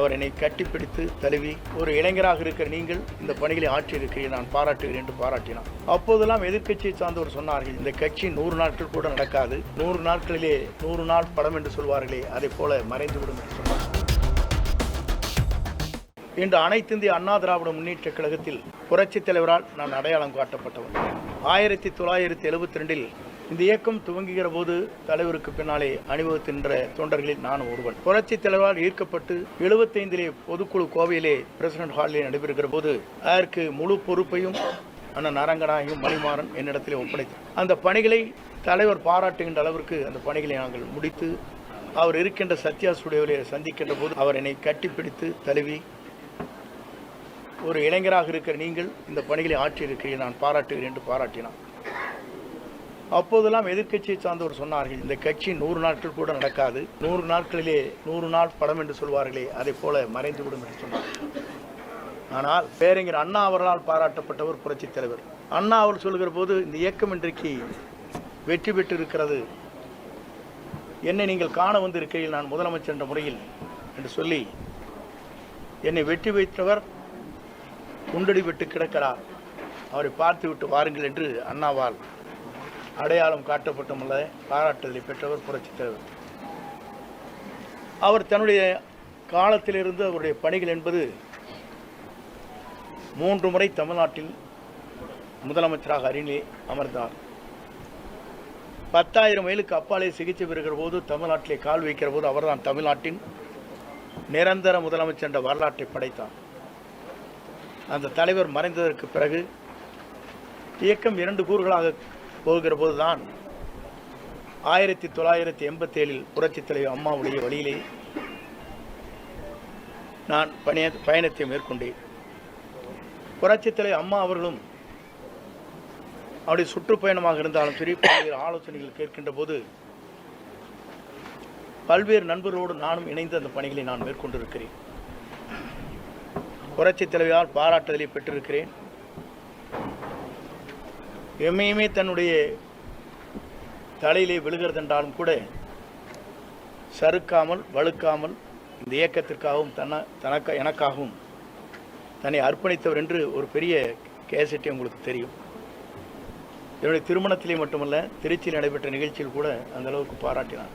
அவர் என்னை கட்டிப்பிடித்து தழுவி, ஒரு இளைஞராக இருக்கிற நீங்கள் இந்த பணிகளை ஆற்றியிருக்கிறீர்கள், நான் பாராட்டுகிறேன் என்று பாராட்டினார். அப்போதெல்லாம் எதிர்க்கட்சியை சார்ந்தவர் சொன்னார்கள், இந்த கட்சி 100 நாட்கள் கூட நடக்காது, 100 நாட்களிலே 100 நாள் படம் என்று சொல்வார்களே, அதை போல மறைந்துவிடும் என்று சொன்னார். இன்று அனைத்து இந்திய அண்ணா திராவிட முன்னேற்ற கழகத்தில் புரட்சித் தலைவரால் நான் அடையாளம் காட்டப்பட்டவர். 1972 இந்த இயக்கம் துவங்குகிற போது தலைவருக்கு பின்னாலே அணிவகுக்கின்ற தொண்டர்களில் நான் ஒருவன். புரட்சித் தலைவரால் ஈர்க்கப்பட்டு 75 பொதுக்குழு கோவையிலே பிரசிடென்ட் ஹாலிலே நடைபெறுகிற போது அதற்கு முழு பொறுப்பையும் அண்ணன் அரங்கநாயகம் மணிமாறன் என்னிடத்திலே ஒப்படைத்தார். அந்த பணிகளை தலைவர் பாராட்டுகின்ற அளவிற்கு அந்த பணிகளை நாங்கள் முடித்து, அவர் இருக்கின்ற சத்யா ஸ்டுடியோவிலே சந்திக்கின்ற போது அவர் என்னை கட்டிப்பிடித்து தழுவி, ஒரு இளைஞராக இருக்கிற நீங்கள் இந்த பணிகளை ஆற்றியிருக்கிறீர்கள், நான் பாராட்டுகிறேன் என்று பாராட்டினார். அப்போதெல்லாம் எதிர்க்கட்சியை சார்ந்தவர் சொன்னார்கள், இந்த கட்சி 100 நாட்கள் கூட நடக்காது, 100 நாட்களிலே 100 நாள் படம் என்று சொல்வார்களே, அதை போல மறைந்துவிடும் என்று சொன்னார். ஆனால் பேரறிஞர் அண்ணா அவர்களால் பாராட்டப்பட்டவர் புரட்சித் தலைவர். அண்ணா அவர் சொல்கிற போது, இந்த இயக்கம் இன்றைக்கு வெற்றி பெற்று இருக்கிறது, என்னை நீங்கள் காண வந்திருக்கிறீர்கள் நான் முதலமைச்சர் என்ற முறையில் என்று சொல்லி, என்னை வெற்றி வைத்தவர் குண்டடி விட்டு கிடக்கிறார், அவரை பார்த்து விட்டு வாருங்கள் என்று அண்ணாவால் அடையாளம் காட்டப்பட்டுள்ள பாராட்டுதலை பெற்றவர் புரட்சித் தலைவர். அவர் தன்னுடைய காலத்திலிருந்து அவருடைய பணிகள் என்பது 3 முறை தமிழ்நாட்டில் முதலமைச்சராக அருகிலே அமர்ந்தார். 10,000 மைலுக்கு அப்பாலே சிகிச்சை பெறுகிற போது, தமிழ்நாட்டிலே கால் வைக்கிற போது அவர்தான் தமிழ்நாட்டின் நிரந்தர முதலமைச்சர் என்ற வரலாற்றை படைத்தார். அந்த தலைவர் மறைந்ததற்கு பிறகு இயக்கம் 2 கூறுகளாக போகிற போதுதான் 1987 புரட்சித் தலைவர் அம்மாவுடைய வழியிலே நான் பயணத்தை மேற்கொண்டேன். புரட்சித் தலைவர் அம்மா அவர்களும் அவருடைய சுற்றுப்பயணமாக இருந்தாலும் சரி, பல்வேறு ஆலோசனைகள் கேட்கின்ற போது பல்வேறு நண்பர்களோடு நானும் இணைந்து அந்த பணிகளை நான் மேற்கொண்டிருக்கிறேன். புரட்சித் தலைவரால் பாராட்டுதலை பெற்றிருக்கிறேன். எம்மையுமே தன்னுடைய தலையிலே விழுகிறதென்றாலும் கூட சறுக்காமல் வழுக்காமல் இந்த இயக்கத்திற்காகவும் எனக்காகவும் தன்னை அர்ப்பணித்தவர் என்று ஒரு பெரிய கேசட்டை உங்களுக்கு தெரியும். என்னுடைய திருமணத்திலே மட்டுமல்ல, திருச்சியில் நடைபெற்ற நிகழ்ச்சியில் கூட அந்த அளவுக்கு பாராட்டினார்.